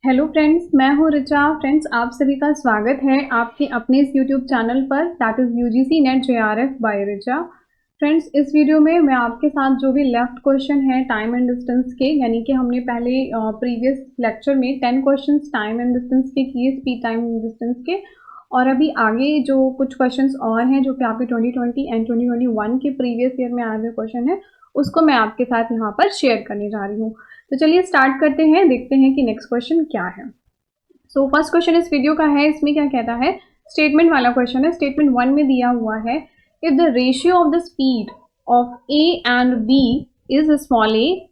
Hello friends, मैं हूँ Richa. Friends, आप सभी का स्वागत है आपके अपने इस यूट्यूब चैनल पर, that is UGC NET JRF by Richa. Friends, इस वीडियो में मैं आपके साथ जो भी लेफ्ट क्वेश्चन है टाइम एंड डिस्टेंस के, यानी कि हमने पहले प्रीवियस लेक्चर में 10 क्वेश्चंस टाइम एंड डिस्टेंस के किए, स्पीड टाइम एंड डिस्टेंस के, और अभी आगे जो कुछ क्वेश्चंस और हैं जो कि आपके 2020 एंड 2021 के प्रीवियस ईयर में आए हुए क्वेश्चन है, उसको मैं आपके साथ यहाँ पर शेयर करने जा रही हूँ। तो चलिए स्टार्ट करते हैं, देखते हैं कि नेक्स्ट क्वेश्चन क्या है। सो फर्स्ट क्वेश्चन इस वीडियो का है, इसमें क्या कहता है, स्टेटमेंट वाला क्वेश्चन है। स्टेटमेंट 1 में दिया हुआ है, if the ratio of the speed of A and B is small a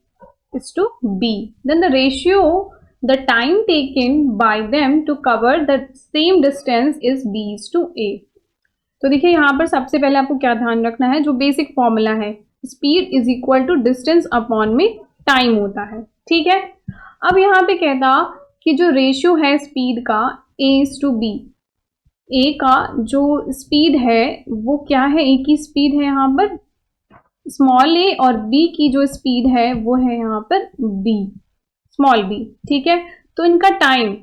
is to b, then the ratio the time taken by them to cover the same distance is b is to a। तो देखिए यहाँ पर सबसे पहले आपको क्या ध्यान रखना है, जो बेसिक फॉर्मूला है, speed is equal to distance upon में टाइम होता है। ठीक है, अब यहाँ पे कहता कि जो रेशियो है स्पीड का a इज टू बी, ए का जो स्पीड है वो क्या है, ए की स्पीड है यहाँ पर स्मॉल ए, और बी की जो स्पीड है वो है यहाँ पर बी, स्मॉल बी। ठीक है, तो इनका टाइम,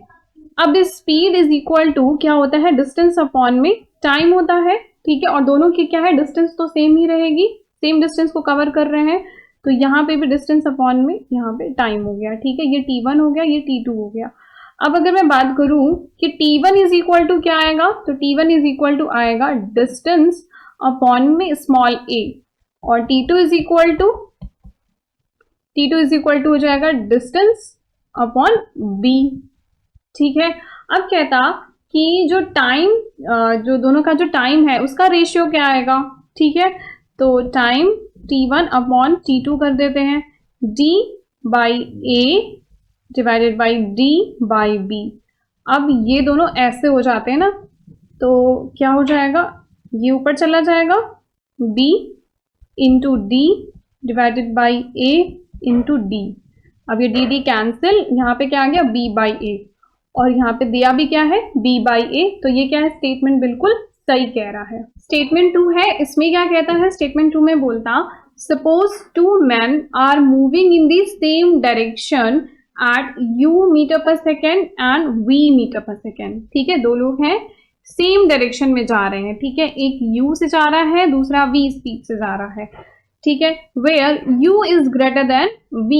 अब इस स्पीड इज इक्वल टू क्या होता है, डिस्टेंस अपॉन में टाइम होता है। ठीक है, और दोनों की क्या है, डिस्टेंस तो सेम ही रहेगी, सेम डिस्टेंस को कवर कर रहे हैं, तो यहाँ पे भी डिस्टेंस अपॉन में यहाँ पे टाइम हो गया। ठीक है, ये t1 हो गया, ये t2 हो गया। अब अगर मैं बात करूं कि t1 इज इक्वल टू क्या आएगा, तो t1 इज इक्वल टू आएगा डिस्टेंस अपॉन में स्मॉल a, और t2 इज इक्वल टू हो जाएगा डिस्टेंस अपॉन b। ठीक है, अब कहता कि जो टाइम, जो दोनों का जो टाइम है उसका रेशियो क्या आएगा। ठीक है, तो टाइम t1 अपॉन t2 कर देते हैं, d by a divided by d by b। अब ये दोनों ऐसे हो जाते हैं ना, तो क्या हो जाएगा, ये ऊपर चला जाएगा, b into D divided by A into D. अब ये डी डी कैंसिल, यहाँ पे क्या आ गया, b बाई ए, और यहाँ पे दिया भी क्या है, b बाई ए। तो ये क्या है, स्टेटमेंट बिल्कुल सही कह रहा है। स्टेटमेंट 2 है, इसमें क्या कहता है, स्टेटमेंट 2 में बोलता, suppose 2 men are moving in the same direction at u metre per second and v metre per second. ठीक है, दो लोग हैं, सेम डायरेक्शन में जा रहे हैं। ठीक है, एक u से जा रहा है, दूसरा v स्पीड से जा रहा है। ठीक है, where u is greater than v,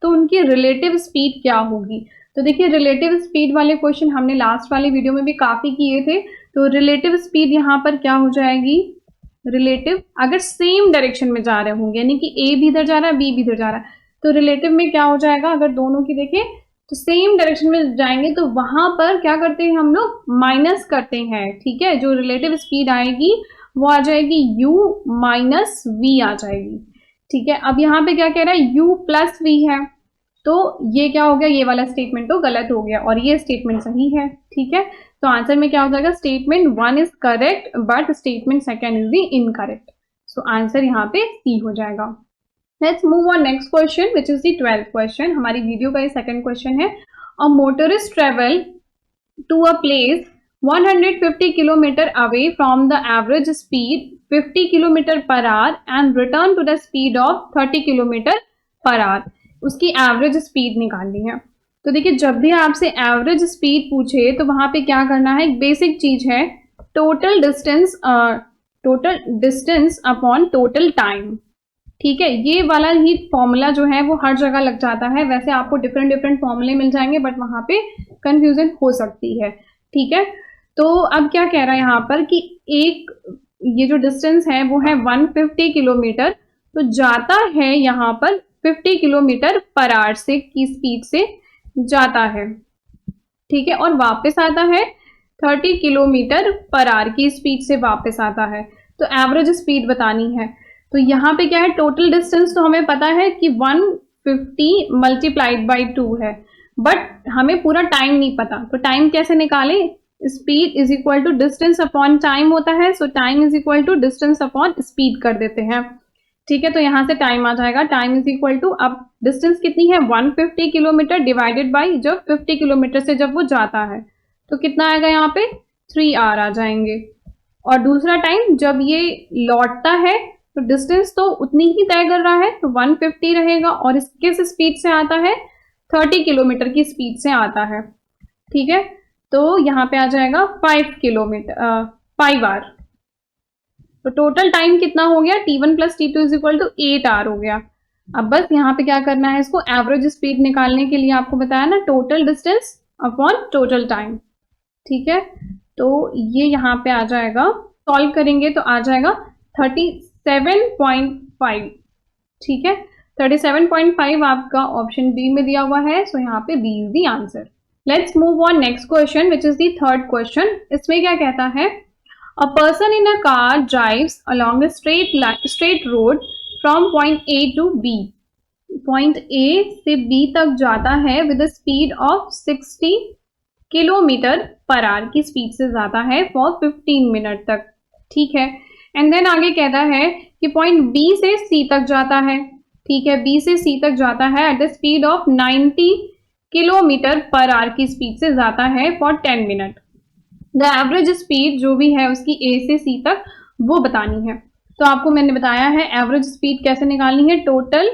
तो उनकी रिलेटिव स्पीड क्या होगी। तो देखिए, रिलेटिव स्पीड वाले क्वेश्चन हमने लास्ट वाले वीडियो में भी काफी किए थे। तो रिलेटिव स्पीड यहाँ पर क्या हो जाएगी, रिलेटिव अगर सेम डायरेक्शन में जा रहे होंगे, यानी कि a भी इधर जा रहा है, b भी इधर जा रहा है, तो रिलेटिव में क्या हो जाएगा, अगर दोनों की देखें तो सेम डायरेक्शन में जाएंगे, तो वहां पर क्या करते हैं हम लोग, माइनस करते हैं। ठीक है, जो रिलेटिव स्पीड आएगी वो आ जाएगी u माइनस v आ जाएगी। ठीक है, अब यहाँ पे क्या कह रहा है, u प्लस v है, तो ये क्या हो गया, ये वाला स्टेटमेंट तो गलत हो गया और ये स्टेटमेंट सही है। ठीक है, तो आंसर में क्या हो जाएगा, statement 1 is correct but statement 2 is the incorrect. So answer यहाँ पे सी हो जाएगा। Let's move on next question which is the 12th question. हमारी वीडियो का ये सेकंड क्वेश्चन है, a motorist travel to a place 150 kilometre away from the average speed 50 kilometre per hour and return to the speed of 30 kilometre per hour. उसकी average speed निकालनी है। तो देखिए, जब भी आपसे एवरेज स्पीड पूछे तो वहां पे क्या करना है, एक बेसिक चीज है, total distance upon total time. ठीक है, ये वाला ही फॉर्मूला जो है वो हर जगह लग जाता है। वैसे आपको डिफरेंट फॉर्मूले मिल जाएंगे, बट वहां पे कंफ्यूजन हो सकती है। ठीक है, तो अब क्या कह रहा है यहाँ पर कि एक ये जो डिस्टेंस है वो है 150 किलोमीटर, तो जाता है यहाँ पर 50 किलोमीटर पर आवर से की स्पीड से जाता है। ठीक है, और वापस आता है 30 किलोमीटर पर आवर की स्पीड से वापस आता है। तो एवरेज स्पीड बतानी है। तो यहाँ पे क्या है, टोटल डिस्टेंस तो हमें पता है कि 150 मल्टीप्लाइड बाई 2 है, बट हमें पूरा टाइम नहीं पता। तो टाइम कैसे निकाले, speed is equal to distance upon time होता है, so time is equal to distance upon speed कर देते हैं। ठीक है, तो यहाँ से टाइम आ जाएगा, टाइम इज इक्वल टू, अब डिस्टेंस कितनी है 150 किलोमीटर डिवाइडेड बाई जब 50 किलोमीटर से जब वो जाता है, तो कितना आएगा यहाँ पे 3 आवर आ जाएंगे। और दूसरा टाइम जब ये लौटता है तो डिस्टेंस तो उतनी ही तय कर रहा है, तो 150 रहेगा, और किस स्पीड से आता है 30 किलोमीटर की स्पीड से आता है। ठीक है, तो यहाँ पे आ जाएगा 5 किलोमीटर 5 आवर। तो टोटल टाइम कितना हो गया, T1 plus T2 is equal to 8 hour हो गया। अब बस यहाँ पे क्या करना है, इसको एवरेज स्पीड निकालने के लिए आपको बताया ना, total distance upon total time. ठीक है, तो ये यहाँ पे आ जाएगा, सॉल्व करेंगे तो आ जाएगा 37.5। ठीक है, 37.5 आपका ऑप्शन बी में दिया हुआ है, सो यहाँ पे B is the answer. Let's move on next question which is the third question. इसमें क्या कहता है, a person in a car drives along a straight road from point A to B. Point A से B तक जाता है with the speed of 60 kilometre per hour की speed से जाता है फॉर 15 मिनट तक। ठीक है, एंड देन आगे कहता है कि पॉइंट बी से सी तक जाता है। ठीक है, बी से सी तक जाता है at the speed of 90 kilometre per hour की स्पीड से जाता है for 10 minute. The average speed जो भी है उसकी ए से सी तक वो बतानी है। तो आपको मैंने बताया है एवरेज स्पीड कैसे निकालनी है, टोटल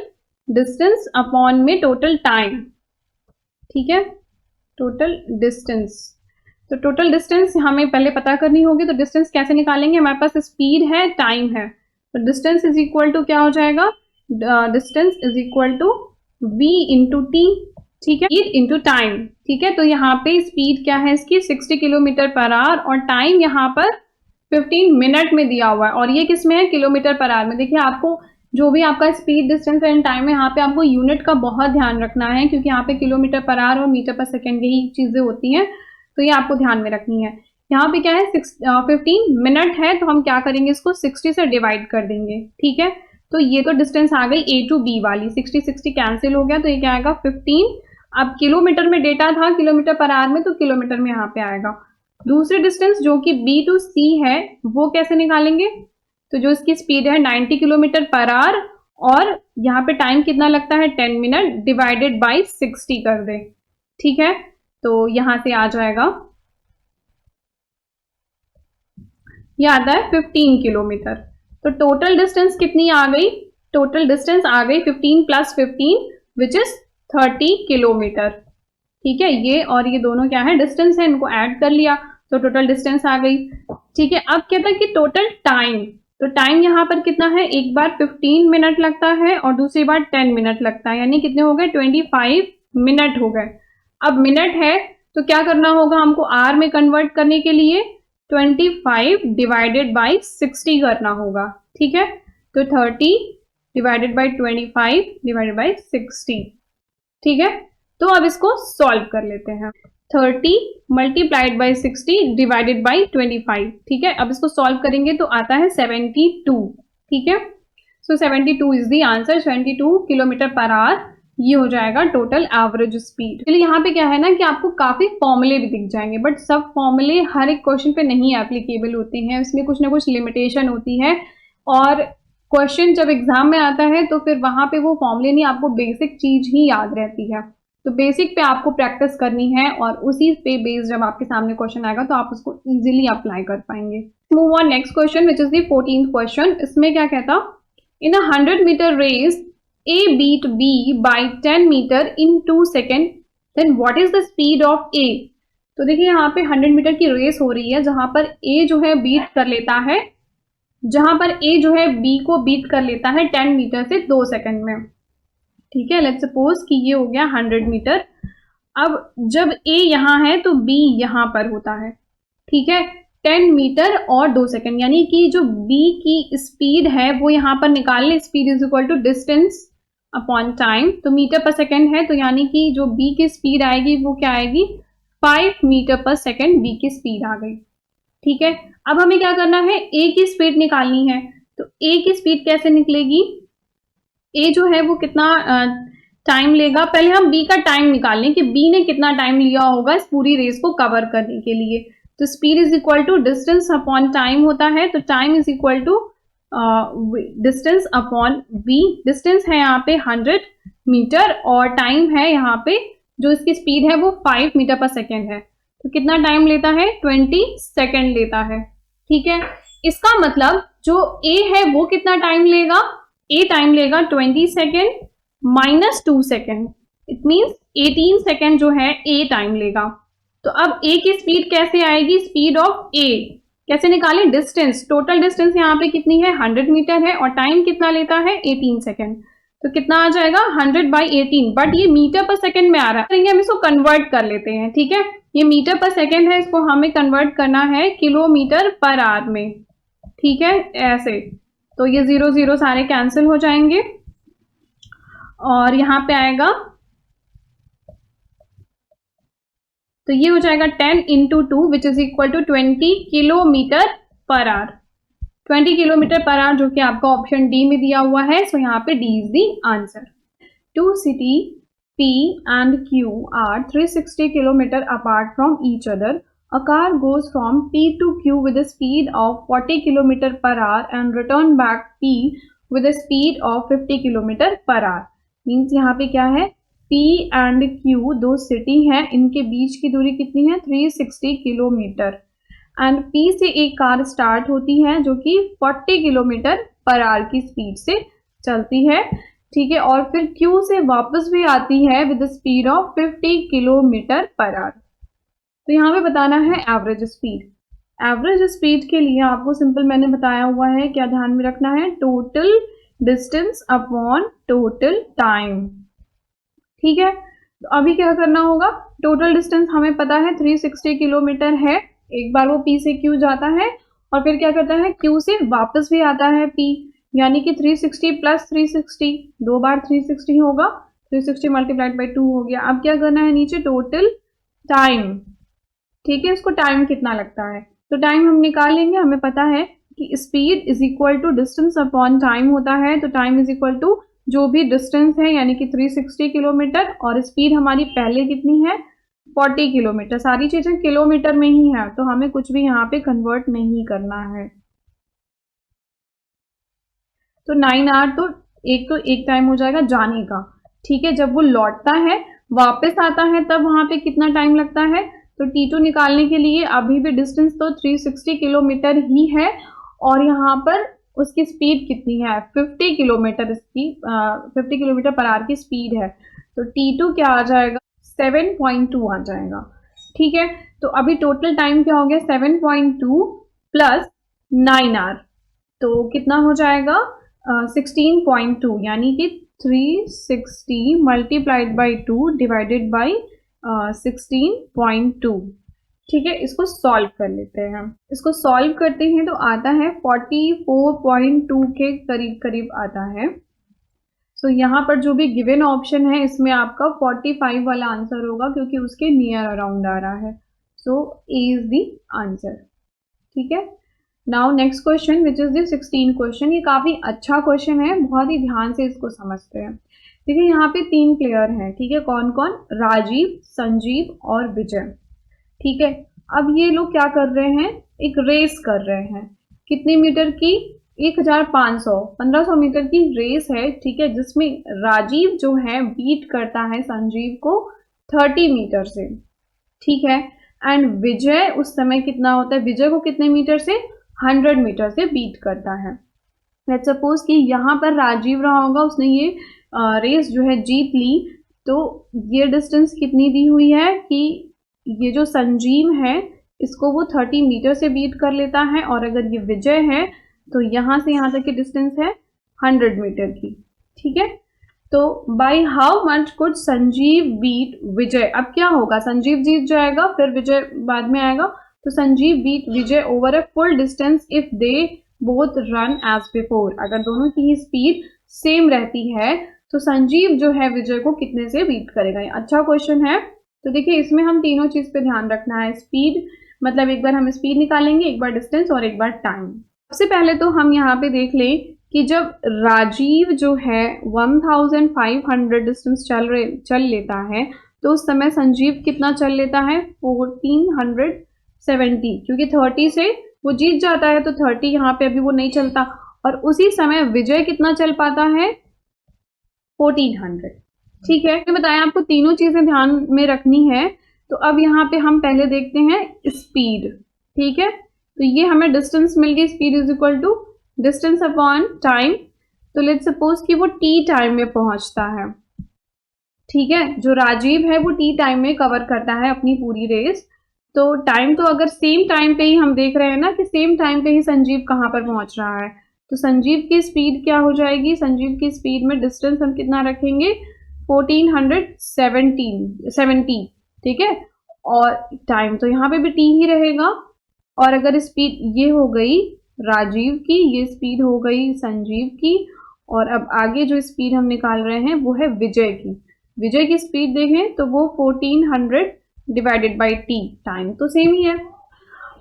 डिस्टेंस अपॉन में टोटल टाइम। ठीक है, टोटल डिस्टेंस, तो टोटल डिस्टेंस हमें पहले पता करनी होगी। तो डिस्टेंस कैसे निकालेंगे, हमारे पास स्पीड है, टाइम है, तो डिस्टेंस इज इक्वल टू क्या हो जाएगा, distance is equal to v into T. ठीक है, स्पीड इंटू टाइम। ठीक है, तो यहाँ पे स्पीड क्या है इसकी 60 किलोमीटर पर आवर और टाइम यहाँ पर 15 मिनट में दिया हुआ है, और ये किस में है, किलोमीटर पर आवर में। देखिए आपको जो भी आपका स्पीड, डिस्टेंस एंड टाइम है, यहाँ पे आपको यूनिट का बहुत ध्यान रखना है, क्योंकि यहाँ पे किलोमीटर पर आवर और मीटर पर सेकेंड यही चीजें होती हैं, तो ये आपको ध्यान में रखनी है। यहाँ पे क्या है 15 मिनट है, तो हम क्या करेंगे, इसको 60 से डिवाइड कर देंगे। ठीक है, तो ये तो डिस्टेंस आ गई ए टू बी वाली, 60 कैंसिल हो गया, तो ये क्या आएगा 15। अब किलोमीटर में डेटा था, किलोमीटर पर आवर में, तो किलोमीटर में यहाँ पे आएगा। दूसरी डिस्टेंस जो कि बी टू सी है वो कैसे निकालेंगे, तो जो इसकी स्पीड है 90 किलोमीटर पर आवर और यहाँ पे टाइम कितना लगता है 10 मिनट, डिवाइडेड बाय 60 कर दे। ठीक है, तो यहां से आ जाएगा, ये आता है 15 किलोमीटर। तो टोटल डिस्टेंस कितनी आ गई, टोटल डिस्टेंस आ गई 15 प्लस 15 विच इज 30 किलोमीटर। ठीक है, ये और ये दोनों क्या है, डिस्टेंस है, इनको ऐड कर लिया तो टोटल डिस्टेंस आ गई। ठीक है, अब कहता है कि टोटल टाइम, तो टाइम यहाँ पर कितना है, एक बार 15 मिनट लगता है और दूसरी बार 10 मिनट लगता है, यानी कितने हो गए 25 मिनट हो गए। अब मिनट है तो क्या करना होगा, हमको आर में कन्वर्ट करने के लिए 25 डिवाइडेड बाई 60 करना होगा। ठीक है, तो 30 डिवाइडेड बाई 25 डिवाइडेड बाई 60। ठीक है, तो अब इसको सॉल्व कर लेते हैं। 30 मल्टीप्लाइड बाई 60 डिवाइडेड बाई 25। ठीक है, अब इसको सॉल्व करेंगे तो आता है 72। ठीक है, सो 72 is the answer, 72 kilometre per our ये हो जाएगा टोटल एवरेज स्पीड। चलिए यहाँ पे क्या है ना कि आपको काफी फॉर्मूले भी दिख जाएंगे, बट सब फॉर्मूले हर एक क्वेश्चन पे नहीं एप्लीकेबल होते हैं, इसमें कुछ ना कुछ लिमिटेशन होती है, और क्वेश्चन जब एग्जाम में आता है तो फिर वहां पे वो फॉर्मूले नहीं, आपको बेसिक चीज ही याद रहती है। तो बेसिक पे आपको प्रैक्टिस करनी है और उसी पे बेस्ड जब आपके सामने क्वेश्चन आएगा तो आप उसको इजीली अप्लाई कर पाएंगे। Move on next question which is the 14th question. इसमें क्या कहता, in a 100 metre race A beat B by 10 metre in 2 second, then what is the speed of A? तो देखिए यहाँ पे 100 मीटर की रेस हो रही है जहां पर A जो है बीट कर लेता है, जहां पर A जो है B को बीट कर लेता है 10 मीटर से 2 सेकेंड में। ठीक है, लेट्स सपोज कि ये हो गया 100 मीटर। अब जब A यहाँ है तो B यहाँ पर होता है। ठीक है, 10 मीटर और 2 सेकेंड, यानी कि जो B की स्पीड है वो यहाँ पर निकाल ले, speed is equal to distance upon time. तो मीटर पर सेकेंड है, तो यानी कि जो B की स्पीड आएगी वो क्या आएगी, 5 मीटर पर सेकेंड B की स्पीड आ गई। ठीक है, अब हमें क्या करना है, A की स्पीड निकालनी है। तो A की स्पीड कैसे निकलेगी, A जो है वो कितना टाइम लेगा, पहले हम B का टाइम निकाल लें कि B ने कितना टाइम लिया होगा इस पूरी रेस को कवर करने के लिए। तो speed is equal to distance upon time होता है, तो time is equal to distance upon v। Distance है यहाँ पे 100 मीटर और टाइम है यहाँ पे जो इसकी स्पीड है वो 5 मीटर पर सेकेंड है, तो कितना टाइम लेता है, 20 सेकेंड लेता है। ठीक है, इसका मतलब जो A है वो कितना टाइम लेगा, A टाइम लेगा 20 second minus 2 second, it means 18 second जो है ए टाइम लेगा। तो अब ए की स्पीड कैसे आएगी, स्पीड ऑफ ए कैसे निकालें, डिस्टेंस, टोटल डिस्टेंस यहाँ पे कितनी है 100 मीटर है और टाइम कितना लेता है 18 सेकेंड। तो कितना आ जाएगा 100/18, बट ये मीटर पर सेकेंड में आ रहा है, हम इसको कन्वर्ट कर लेते हैं। ठीक है, ये मीटर पर सेकेंड है, इसको हमें कन्वर्ट करना है किलोमीटर पर आवर में। ठीक है, ऐसे तो ये 0 0 सारे कैंसिल हो जाएंगे और यहाँ पे आएगा, तो ये हो जाएगा 10 × 2 which is equal to 20 kilometre per hour. 20 kilometre per hour जो कि आपका ऑप्शन डी में दिया हुआ है। सो यहाँ पे D is the answer. Two city P and Q are 360 kilometer apart from each other. A car goes from P to Q with a speed of 40 km per hour and return back P with a speed of 50 km per hour. Means यहाँ पे क्या है, P and Q दो city हैं, इनके बीच की दूरी कितनी है 360 किलोमीटर एंड P से एक कार स्टार्ट होती है जो कि 40 किलोमीटर पर आवर की स्पीड से चलती है। ठीक है, और फिर Q से वापस भी आती है with speed of 50 kilometre per our. तो यहाँ पे बताना है एवरेज स्पीड। एवरेज स्पीड के लिए आपको सिंपल मैंने बताया हुआ है, क्या ध्यान में रखना है, total distance upon total time. ठीक है, तो अभी क्या करना होगा, टोटल डिस्टेंस हमें पता है 360 किलोमीटर है, एक बार वो P से Q जाता है और फिर क्या करता है Q से वापस भी आता है P, यानी कि 360 प्लस 360, दो बार 360 होगा, 360 मल्टीप्लाइड बाई 2 हो गया। अब क्या करना है नीचे टोटल टाइम। ठीक है, इसको टाइम कितना लगता है, तो टाइम हम निकाल लेंगे। हमें पता है कि speed is equal to distance upon time होता है, तो टाइम इज इक्वल टू जो भी डिस्टेंस है यानी कि 360 किलोमीटर और स्पीड हमारी पहले कितनी है 40 किलोमीटर, सारी चीजें किलोमीटर में ही है तो हमें कुछ भी यहाँ पे कन्वर्ट नहीं करना है। तो 9 आवर तो एक टाइम हो जाएगा जाने का। ठीक है, जब वो लौटता है वापस आता है तब वहां पे कितना टाइम लगता है, तो T2 निकालने के लिए अभी भी डिस्टेंस तो 360 किलोमीटर ही है और यहाँ पर उसकी स्पीड कितनी है 50 किलोमीटर, इसकी 50 किलोमीटर पर आवर की स्पीड है, तो T2 क्या आ जाएगा 7.2 आ जाएगा। ठीक है, तो अभी टोटल टाइम क्या हो गया 7.2 प्लस 9 आवर, तो कितना हो जाएगा 16.2, यानी कि 360 मल्टीप्लाइड बाई 2 डिवाइडेड बाई 16.2। ठीक है, इसको सॉल्व कर लेते हैं। इसको सॉल्व करते हैं तो आता है 44.2 के करीब करीब आता है। सो यहाँ पर जो भी गिवन ऑप्शन है इसमें आपका 45 वाला आंसर होगा क्योंकि उसके नियर अराउंड आ रहा है। So A is the answer. ठीक है, now next question which is the 16 question. ये काफी अच्छा क्वेश्चन है, बहुत ही ध्यान से इसको समझते हैं। देखिए यहाँ पे 3 प्लेयर हैं, ठीक है, कौन कौन, राजीव, संजीव और विजय। ठीक है, अब ये लोग क्या कर रहे हैं, एक रेस कर रहे हैं, कितने मीटर की 1500 मीटर की रेस है। ठीक है, जिसमें राजीव जो है बीट करता है संजीव को 30 मीटर से। ठीक है, एंड विजय उस समय कितना होता है, विजय को कितने मीटर से 100 मीटर से बीट करता है। लेट्स सपोज कि यहाँ पर राजीव रहा होगा, उसने ये रेस जो है जीत ली, तो ये डिस्टेंस कितनी दी हुई है कि ये जो संजीव है इसको वो 30 मीटर से बीट कर लेता है और अगर ये विजय है तो यहाँ से यहाँ तक की डिस्टेंस है 100 मीटर की। ठीक है, तो by how much could Sanjeev beat Vijay. अब क्या होगा, संजीव जीत जाएगा फिर विजय बाद में आएगा, तो Sanjeev beat Vijay over a full distance if they both run as before. अगर दोनों की ही स्पीड सेम रहती है तो संजीव जो है विजय को कितने से बीट करेगा। ये अच्छा क्वेश्चन है। तो देखिए इसमें हम तीनों चीज पे ध्यान रखना है, स्पीड मतलब एक बार हम स्पीड निकालेंगे, एक बार डिस्टेंस और एक बार टाइम। सबसे पहले तो हम यहाँ पे देख लें कि जब राजीव जो है 1500 डिस्टेंस चल लेता है तो उस समय संजीव कितना चल लेता है 1470, क्योंकि 30 से वो जीत जाता है तो 30 यहाँ पे अभी वो नहीं चलता, और उसी समय विजय कितना चल पाता है 1400। ठीक है, मैं बताया आपको तीनों चीजें ध्यान में रखनी है। तो अब यहाँ पे हम पहले देखते हैं स्पीड। ठीक है, तो ये हमें डिस्टेंस मिल गई, speed is equal to distance upon time. तो लेट्स सपोज कि वो टी टाइम में पहुंचता है, ठीक है, जो राजीव है वो टी टाइम में कवर करता है अपनी पूरी रेस। तो टाइम तो अगर सेम टाइम पे ही हम देख रहे हैं ना कि सेम टाइम पे ही संजीव कहाँ पर पहुंच रहा है, तो संजीव की स्पीड क्या हो जाएगी, संजीव की स्पीड में डिस्टेंस हम कितना रखेंगे, 1470, ठीक है। और टाइम तो यहाँ पे भी टी ही रहेगा। और अगर स्पीड ये हो गई राजीव की, ये स्पीड हो गई संजीव की, और अब आगे जो स्पीड हम निकाल रहे हैं वो है विजय की। विजय की स्पीड देखें तो वो 1400 डिवाइडेड बाई टी, टाइम तो सेम ही है।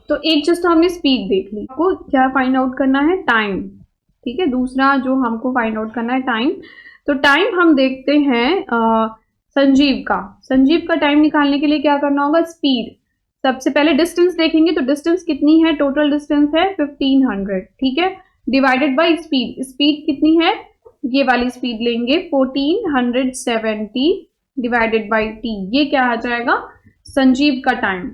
तो एक चीज तो हमने स्पीड देख ली, आपको क्या फाइंड आउट करना है, टाइम। ठीक है, दूसरा जो हमको फाइंड आउट करना है टाइम। तो टाइम हम देखते हैं संजीव का टाइम निकालने के लिए क्या करना होगा, स्पीड। सबसे पहले डिस्टेंस देखेंगे, तो डिस्टेंस कितनी है, टोटल डिस्टेंस है 1500, ठीक है, डिवाइडेड बाई स्पीड। स्पीड कितनी है, ये वाली स्पीड लेंगे 1470 डिवाइडेड बाई टी, ये क्या आ जाएगा, संजीव का टाइम।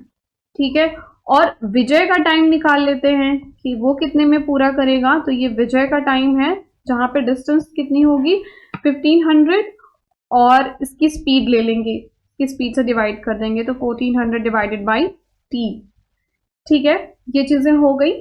ठीक है, और विजय का टाइम निकाल लेते हैं कि वो कितने में पूरा करेगा। तो ये विजय का टाइम है, जहां पे डिस्टेंस कितनी होगी 1500, और इसकी स्पीड ले लेंगे, इसकी स्पीड से डिवाइड कर देंगे, तो 1400 डिवाइडेड बाई टी। ठीक है, ये चीजें हो गई।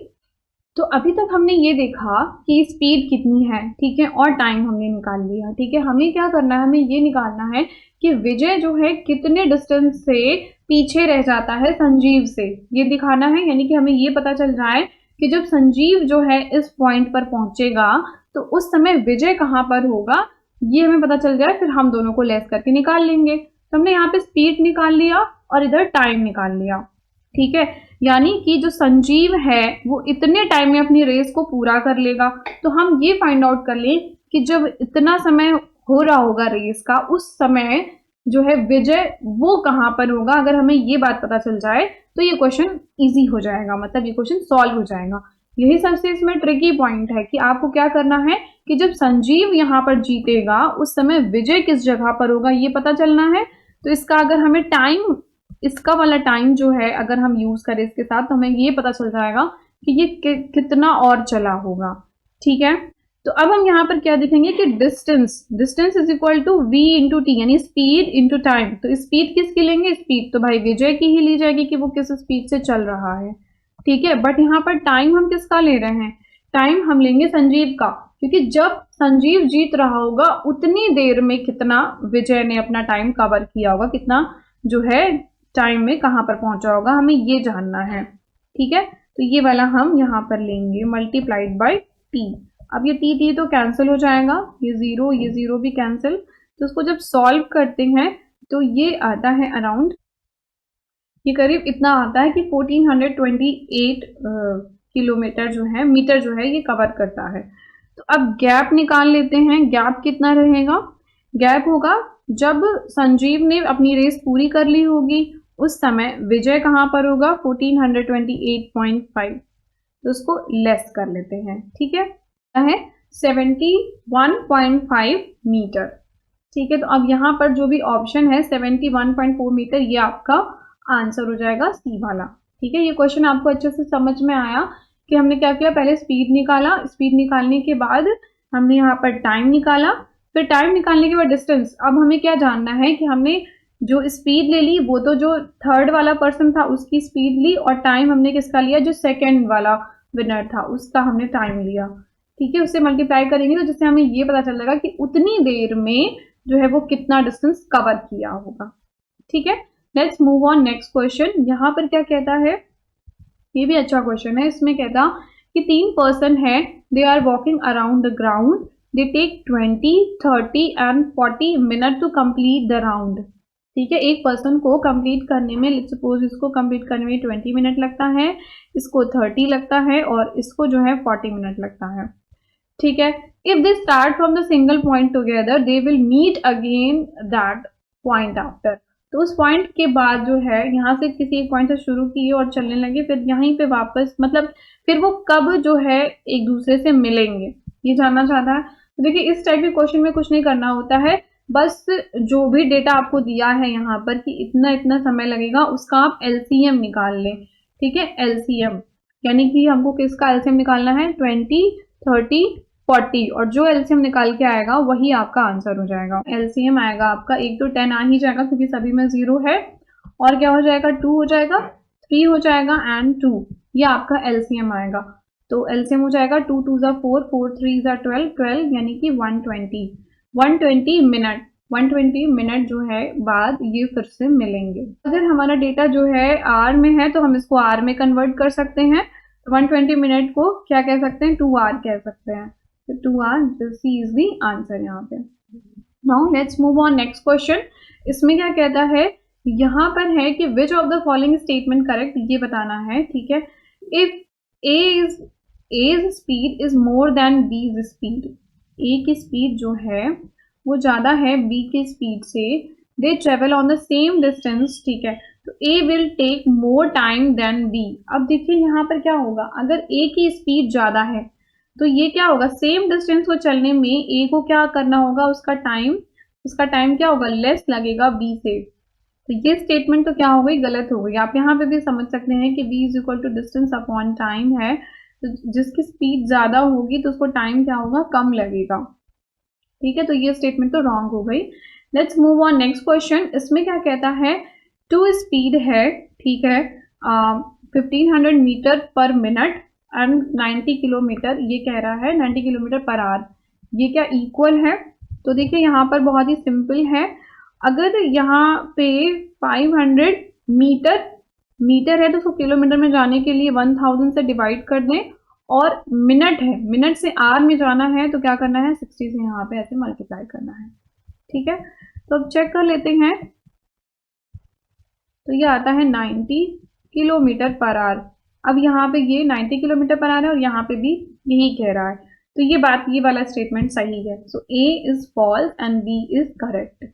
तो अभी तक हमने ये देखा कि स्पीड कितनी है, ठीक है, और टाइम हमने निकाल लिया। ठीक है, हमें क्या करना है, हमें ये निकालना है कि विजय जो है कितने डिस्टेंस से पीछे रह जाता है संजीव से, ये दिखाना है। यानी कि हमें ये पता चल रहा है कि जब संजीव जो है इस पॉइंट पर पहुंचेगा तो उस समय विजय कहाँ पर होगा, ये हमें पता चल जाए, फिर हम दोनों को लेस करके निकाल लेंगे। तो हमने यहाँ पे स्पीड निकाल लिया और इधर टाइम निकाल लिया। ठीक है, यानी कि जो संजीव है वो इतने टाइम में अपनी रेस को पूरा कर लेगा। तो हम ये फाइंड आउट कर लें कि जब इतना समय हो रहा होगा रेस का, उस समय जो है विजय वो कहाँ पर होगा। अगर हमें ये बात पता चल जाए तो ये क्वेश्चन इजी हो जाएगा, मतलब ये क्वेश्चन सॉल्व हो जाएगा। यही सबसे इसमें ट्रिकी पॉइंट है कि आपको क्या करना है कि जब संजीव यहाँ पर जीतेगा उस समय विजय किस जगह पर होगा, ये पता चलना है। तो इसका अगर हमें टाइम, इसका वाला टाइम जो है अगर हम यूज करें इसके साथ, तो हमें ये पता चल जाएगा कि ये कितना और चला होगा। ठीक है, तो अब हम यहाँ पर क्या देखेंगे कि distance is equal to v into T, यानी स्पीड इंटू टाइम। तो स्पीड किसकी लेंगे, स्पीड तो भाई विजय की ही ली जाएगी कि वो किस स्पीड से चल रहा है। ठीक है, बट यहाँ पर टाइम हम किसका ले रहे हैं, टाइम हम लेंगे संजीव का, क्योंकि जब संजीव जीत रहा होगा उतनी देर में कितना विजय ने अपना टाइम कवर किया होगा, कितना जो है टाइम में कहाँ पर पहुंचा होगा, हमें ये जानना है। ठीक है, तो ये वाला हम यहाँ पर लेंगे मल्टीप्लाइड बाय टी। अब ये टी तो कैंसिल हो जाएगा, ये जीरो भी कैंसिल। तो उसको जब सॉल्व करते हैं तो ये आता है अराउंड, ये करीब इतना आता है कि 1428 किलोमीटर जो है, मीटर जो है ये कवर करता है। तो अब गैप निकाल लेते हैं, गैप कितना रहेगा, गैप होगा जब संजीव ने अपनी रेस पूरी कर ली होगी उस समय विजय कहाँ पर होगा, 1428.5। तो उसको लेस कर लेते हैं। ठीक है, 71.5 मीटर। ठीक है, तो अब यहाँ पर जो भी ऑप्शन है 71.4 मीटर, ये आपका आंसर हो जाएगा सी वाला। ठीक है, ये क्वेश्चन आपको अच्छे से समझ में आया कि हमने क्या किया, पहले स्पीड निकाला, स्पीड निकालने के बाद हमने यहाँ पर टाइम निकाला, फिर टाइम निकालने के बाद डिस्टेंस। अब हमें क्या जानना है कि हमने जो स्पीड ले ली वो तो जो थर्ड वाला पर्सन था उसकी स्पीड ली, और टाइम हमने किसका लिया, जो सेकेंड वाला विनर था उसका हमने टाइम लिया। ठीक है, उससे मल्टीप्लाई करेंगे तो जिससे हमें ये पता चल जाएगा कि उतनी देर में जो है वो कितना डिस्टेंस कवर किया होगा। ठीक है, let's move on next question. यहाँ पर क्या कहता है, ये भी अच्छा क्वेश्चन है। इसमें कहता कि 3 पर्सन है, they are walking around the ground, they take 20, 30 and 40 minute to complete the round. ठीक है, एक पर्सन को कंप्लीट करने में, लेट्स सपोज इसको कंप्लीट करने में 20 मिनट लगता है, इसको 30 लगता है और इसको जो है 40 मिनट लगता है। ठीक है, if they start from the single point together they will meet again that point after. तो उस पॉइंट के बाद जो है, यहाँ से किसी एक पॉइंट से शुरू किए और चलने लगे, फिर यहीं पे वापस, मतलब फिर वो कब जो है एक दूसरे से मिलेंगे, ये जानना चाहता है। तो देखिए, इस टाइप के क्वेश्चन में कुछ नहीं करना होता है, बस जो भी डेटा आपको दिया है यहाँ पर कि इतना इतना समय लगेगा, उसका आप एलसीएम निकाल लें। ठीक है, एलसीएम यानी कि हमको किसका एलसीएम निकालना है, 20, 30 40 और जो एलसीएम निकाल के आएगा वही आपका आंसर हो जाएगा। एलसीएम आएगा आपका, एक तो 10 आ ही जाएगा क्योंकि सभी में 0 है, और क्या हो जाएगा 2 हो जाएगा, 3 हो जाएगा एंड 2, ये आपका एलसीएम आएगा। तो एलसीएम हो जाएगा 2 2 ज़ा 4, 4 3 ज़ा 12, 12 यानी कि 120 मिनट, 120 मिनट जो है बाद ये फिर से मिलेंगे। अगर हमारा डेटा जो है आर में है तो हम इसको आर में कन्वर्ट कर सकते हैं। 120 मिनट को क्या कह सकते हैं, 2 आर कह सकते हैं। तो 2 R, C is the answer यहाँ पे। Now let's move on next question. इसमें क्या कहता है, यहाँ पर है कि which of the following statement correct, ये बताना है, ठीक है। If A's speed is more than B's speed, A की स्पीड जो है वो ज़्यादा है बी की स्पीड से, they travel on the same distance, ठीक है, तो A will take more time than B. अब देखिए यहाँ पर क्या होगा, अगर ए की स्पीड ज़्यादा है तो ये क्या होगा, सेम डिस्टेंस को चलने में ए को क्या करना होगा, उसका टाइम क्या होगा, लेस लगेगा बी से। तो ये स्टेटमेंट तो क्या हो गई, गलत हो गई। आप यहाँ पे भी समझ सकते हैं कि v is equal to distance upon time है, तो जिसकी स्पीड ज़्यादा होगी तो उसको टाइम क्या होगा, कम लगेगा, ठीक है। तो ये स्टेटमेंट तो रॉन्ग हो गई। Let's move on next question. इसमें क्या कहता है, टू स्पीड है, ठीक है, 1500 मीटर पर मिनट एंड 90 किलोमीटर, ये कह रहा है 90 किलोमीटर पर आवर, ये क्या इक्वल है। तो देखिए यहाँ पर बहुत ही सिंपल है, अगर यहाँ पे 500 मीटर है तो उसको किलोमीटर में जाने के लिए 1000 से डिवाइड कर दें, और मिनट है, मिनट से आर में जाना है तो क्या करना है, 60 से यहाँ पे ऐसे मल्टीप्लाई करना है, ठीक है। तो अब चेक कर लेते हैं, तो ये आता है 90 किलोमीटर पर आवर। अब यहाँ पे ये 90 किलोमीटर पर आवर है और यहाँ पे भी यही कह रहा है, तो ये वाला स्टेटमेंट सही है। So A is false and B is correct.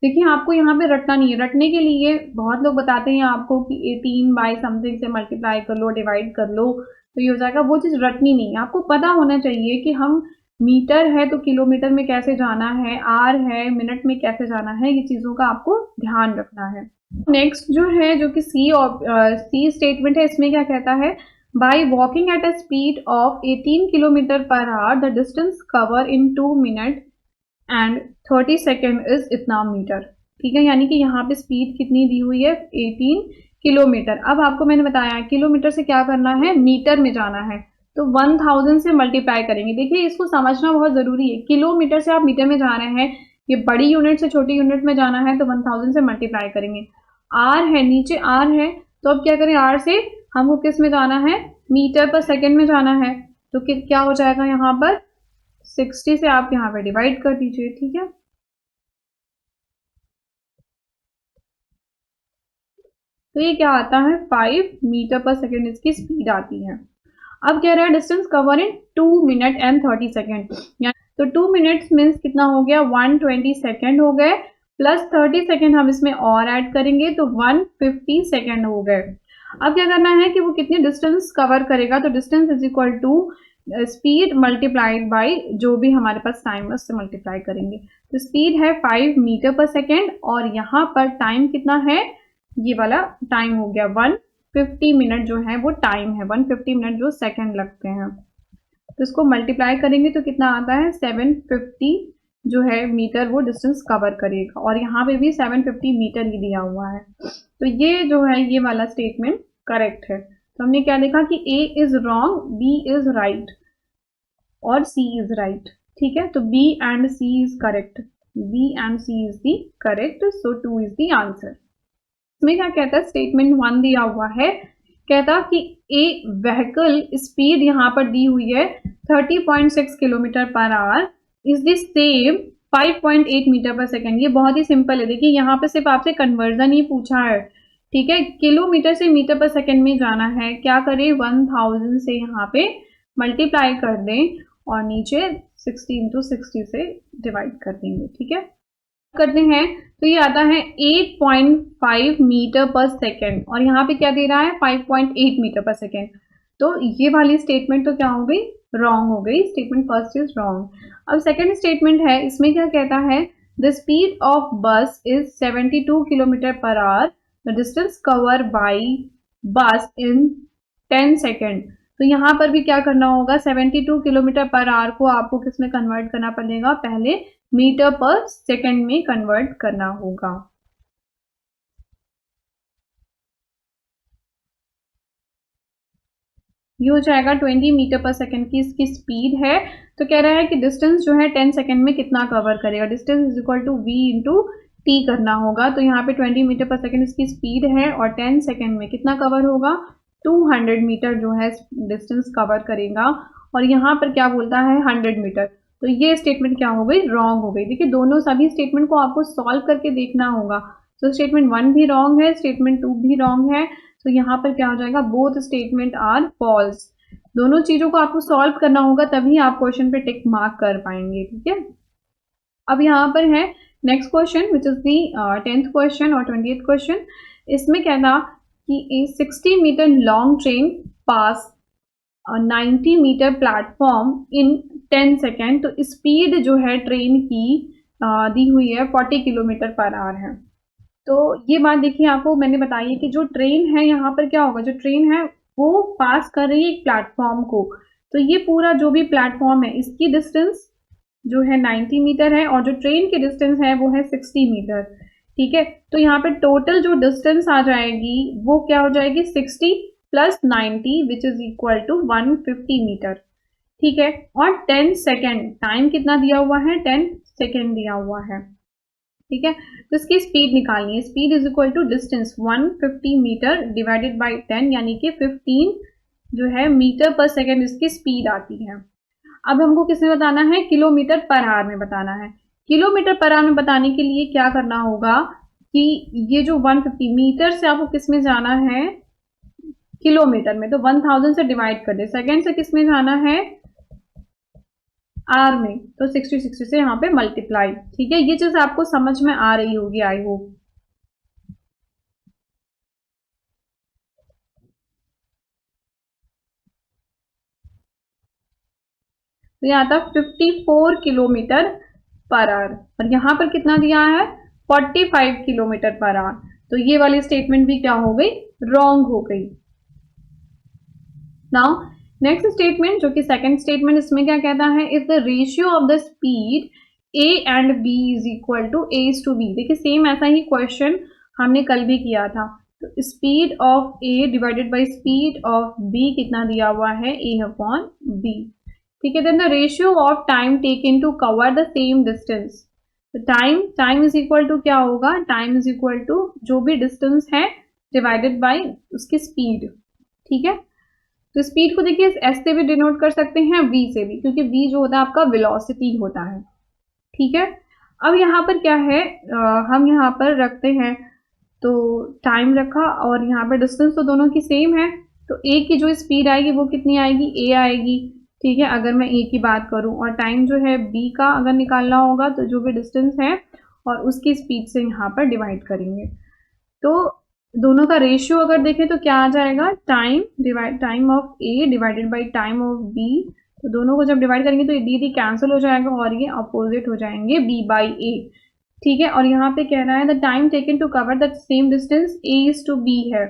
देखिए आपको यहाँ पे रटना नहीं है, रटने के लिए बहुत लोग बताते हैं आपको कि 18 बाई समथिंग से मल्टीप्लाई कर लो, डिवाइड कर लो तो ये हो जाएगा, वो चीज़ रटनी नहीं है। आपको पता होना चाहिए कि हम मीटर है तो किलोमीटर में कैसे जाना है, आर है मिनट में कैसे जाना है, ये चीज़ों का आपको ध्यान रखना है। नेक्स्ट जो है, जो कि सी स्टेटमेंट है, इसमें क्या कहता है, by walking at a speed of 18 kilometre per our the distance cover in 2 minute and 30 second is इतना मीटर, ठीक है। यानी कि यहाँ पे स्पीड कितनी दी हुई है, 18 किलोमीटर। अब आपको मैंने बताया किलोमीटर से क्या करना है, मीटर में जाना है, तो 1000 से मल्टीप्लाई करेंगे। देखिए इसको समझना बहुत ज़रूरी है, किलोमीटर से आप मीटर में जा रहे हैं, ये बड़ी यूनिट से छोटी यूनिट में जाना है तो 1000 से मल्टीप्लाई करेंगे। आर है, नीचे आर है, तो अब क्या करें, आर से हमको किस में जाना है, मीटर पर सेकेंड में जाना है, तो क्या हो जाएगा यहाँ पर 60 से आप यहाँ पे डिवाइड कर दीजिए, ठीक है। तो ये क्या आता है, 5 मीटर पर सेकेंड इसकी स्पीड आती है। अब कह रहा है distance cover in 2 minute and 30 second, तो 2 मिनट्स मीन्स कितना हो गया, 120 सेकेंड हो गए, प्लस 30 सेकेंड हम इसमें और ऐड करेंगे तो 150 सेकेंड हो गए। अब क्या करना है कि वो कितनी डिस्टेंस कवर करेगा, तो distance is equal to speed multiplied by जो भी हमारे पास टाइम है उससे मल्टीप्लाई करेंगे। तो स्पीड है 5 मीटर पर सेकेंड और यहाँ पर टाइम कितना है, ये वाला टाइम हो गया 150 मिनट जो है वो टाइम है, 150 मिनट जो सेकेंड लगते हैं। तो इसको मल्टीप्लाई करेंगे तो कितना आता है, 750 जो है मीटर वो डिस्टेंस कवर करेगा, और यहाँ पे भी 750 मीटर ही दिया हुआ है। तो ये जो है ये वाला स्टेटमेंट करेक्ट है। तो हमने क्या देखा कि A is wrong, B is right और सी इज राइट, ठीक है। तो B and C is correct, B and C is the correct, so 2 is the answer. इसमें क्या कहता है, स्टेटमेंट 1 दिया हुआ है, कहता कि ए व्हीकल स्पीड यहाँ पर दी हुई है 30.6 kilometre per hour is the same 5.8 metre per second. ये बहुत ही सिंपल है, देखिए यहाँ पे सिर्फ आपसे कन्वर्जन ही पूछा है, ठीक है। किलोमीटर से मीटर पर सेकेंड में जाना है, क्या करें, 1000 से यहाँ पे मल्टीप्लाई कर दें और नीचे 60 इंटू 60 से डिवाइड कर देंगे, ठीक है। करते हैं तो ये आता है 8.5 मीटर पर सेकेंड और यहाँ पे क्या दे रहा है, 5.8 मीटर पर सेकेंड। तो ये वाली स्टेटमेंट तो क्या हो गई, रॉन्ग हो गई, स्टेटमेंट फर्स्ट इज रॉन्ग। अब सेकेंड स्टेटमेंट है, इसमें क्या कहता है, द स्पीड ऑफ बस is 72 kilometre per our, the distance cover by bus in 10 second. तो यहाँ पर भी क्या करना होगा, 72 किलोमीटर पर आवर को आपको किस में कन्वर्ट करना पड़ेगा, पहले मीटर पर सेकेंड में कन्वर्ट करना होगा। ये हो जाएगा 20 मीटर पर सेकेंड की इसकी स्पीड है। तो कह रहा है कि डिस्टेंस जो है 10 सेकेंड में कितना कवर करेगा, distance is equal to V into T करना होगा। तो यहाँ पे 20 मीटर पर सेकेंड इसकी स्पीड है और 10 सेकेंड में कितना कवर होगा, 200 मीटर जो है डिस्टेंस कवर करेगा। और यहाँ पर क्या बोलता है 100 मीटर। तो ये स्टेटमेंट क्या हो गई, रॉन्ग हो गई। देखिए दोनों सभी स्टेटमेंट को आपको सॉल्व करके देखना होगा। तो स्टेटमेंट 1 भी रॉन्ग है, स्टेटमेंट 2 भी रॉन्ग है। तो यहाँ पर क्या हो जाएगा, बोथ स्टेटमेंट आर फॉल्स। दोनों चीजों को आपको सॉल्व करना होगा, तभी आप क्वेश्चन पे टिक मार्क कर पाएंगे। ठीक है, अब यहाँ पर है next question which is the 10th question और 20th क्वेश्चन। इसमें कहना कि 60 metre long train pass 90 metre platform in 10 second. तो स्पीड जो है ट्रेन की दी हुई है 40 किलोमीटर पर आवर है। तो ये बात देखिए आपको मैंने बताई है कि जो ट्रेन है यहाँ पर क्या होगा, जो ट्रेन है वो पास कर रही है एक प्लेटफॉर्म को। तो ये पूरा जो भी प्लेटफॉर्म है इसकी डिस्टेंस जो है 90 मीटर है और जो ट्रेन की डिस्टेंस है वो है 60 मीटर। ठीक है, तो यहाँ पे टोटल जो डिस्टेंस आ जाएगी वो क्या हो जाएगी, 60 plus 90 which is equal to 150 metre. ठीक है, और 10 सेकेंड टाइम कितना दिया हुआ है, 10 सेकेंड दिया हुआ है। ठीक है, तो इसकी स्पीड निकालनी है। Speed is equal to distance 150 metre divided by 10 यानी कि 15 जो है मीटर पर सेकेंड इसकी स्पीड आती है। अब हमको किसमें बताना है, किलोमीटर पर आवर में बताना है। किलोमीटर पर आवर में बताने के लिए क्या करना होगा कि ये जो 150 मीटर से आपको किसमें जाना है, किलोमीटर में, तो 1000 से डिवाइड कर दे। सेकेंड से किसमें जाना है, आर में, तो 60 से यहाँ पे मल्टीप्लाई। ठीक है, ये चीज आपको समझ में आ रही होगी आई होप। तो यहाँ तक 54 किलोमीटर पर आवर और यहाँ पर कितना दिया है, 45 किलोमीटर पर आवर। तो ये वाली स्टेटमेंट भी क्या हो गई, रॉन्ग हो गई। नाउ नेक्स्ट स्टेटमेंट जो कि सेकंड स्टेटमेंट, इसमें क्या कहता है, if the ratio of the speed A and B is equal to A to B. देखिए सेम ऐसा ही क्वेश्चन हमने कल भी किया था। तो speed of A divided by speed of B कितना दिया हुआ है, ए अपॉन बी। ठीक है, then the ratio of time taken to cover the same distance. तो टाइम इज इक्वल टू क्या होगा, टाइम इज इक्वल टू जो भी डिस्टेंस है डिवाइडेड बाय उसकी स्पीड। ठीक है, तो स्पीड को देखिए एस से भी डिनोट कर सकते हैं, वी से भी, क्योंकि वी जो होता है आपका वेलोसिटी होता है। ठीक है, अब यहाँ पर क्या है, हम यहाँ पर रखते हैं तो टाइम रखा और यहाँ पर डिस्टेंस तो दोनों की सेम है। तो ए की जो स्पीड आएगी वो कितनी आएगी, ए आएगी। ठीक है, अगर मैं ए की बात करूं, और टाइम जो है बी का अगर निकालना होगा तो जो भी डिस्टेंस है और उसकी स्पीड से यहाँ पर डिवाइड करेंगे। तो दोनों का रेशियो अगर देखें तो क्या आ जाएगा, time of A divided by time of B. तो दोनों को जब डिवाइड करेंगे तो ये डी कैंसिल हो जाएगा और ये अपोजिट हो जाएंगे, बी बाई ए। ठीक है, और यहाँ पे कह रहा है the time taken to cover the same distance A is to B है।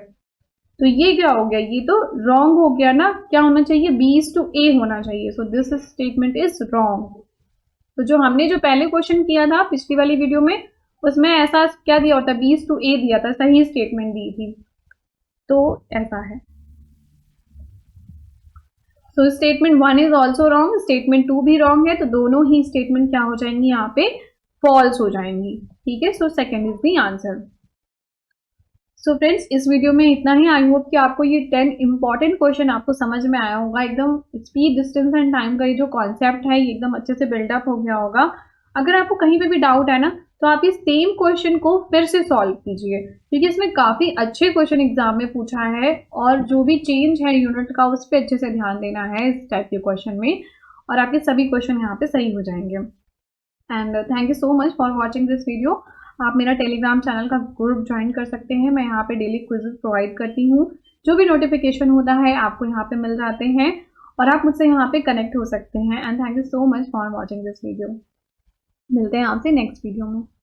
तो ये क्या हो गया, ये तो रॉन्ग हो गया ना, क्या होना चाहिए, बी इज टू ए होना चाहिए। So this statement is wrong. तो जो हमने जो पहले क्वेश्चन किया था पिछली वाली वीडियो में, उसमें ऐसा क्या दिया होता, बी इज टू ए दिया था, सही स्टेटमेंट दी थी। तो ऐसा है। तो statement 1 is also wrong, statement 2 भी रॉन्ग है। तो दोनों ही स्टेटमेंट क्या हो जाएंगी, यहाँ पे फॉल्स हो जाएंगी। ठीक है, so second is the answer. So friends इस वीडियो में इतना ही। आई होप कि आपको ये 10 इंपॉर्टेंट क्वेश्चन आपको समझ में आया होगा। एकदम स्पीड, डिस्टेंस एंड टाइम का ये जो कॉन्सेप्ट है ये एकदम अच्छे से बिल्डअप हो गया होगा। अगर आपको कहीं पे भी डाउट है ना, तो आप इस सेम क्वेश्चन को फिर से सॉल्व कीजिए, क्योंकि इसमें काफी अच्छे क्वेश्चन एग्जाम में पूछा है और जो भी चेंज है यूनिट का उस पर अच्छे से ध्यान देना है इस टाइप के क्वेश्चन में, और आपके सभी क्वेश्चन यहाँ पे सही हो जाएंगे। And thank you so much for watching this video. आप मेरा टेलीग्राम चैनल का ग्रुप ज्वाइन कर सकते हैं। मैं यहाँ पे डेली क्विज़ेस प्रोवाइड करती हूँ, जो भी नोटिफिकेशन होता है आपको यहाँ पे मिल जाते हैं और आप मुझसे यहाँ पे कनेक्ट हो सकते हैं। And thank you so much for watching this video. मिलते हैं आपसे नेक्स्ट वीडियो में।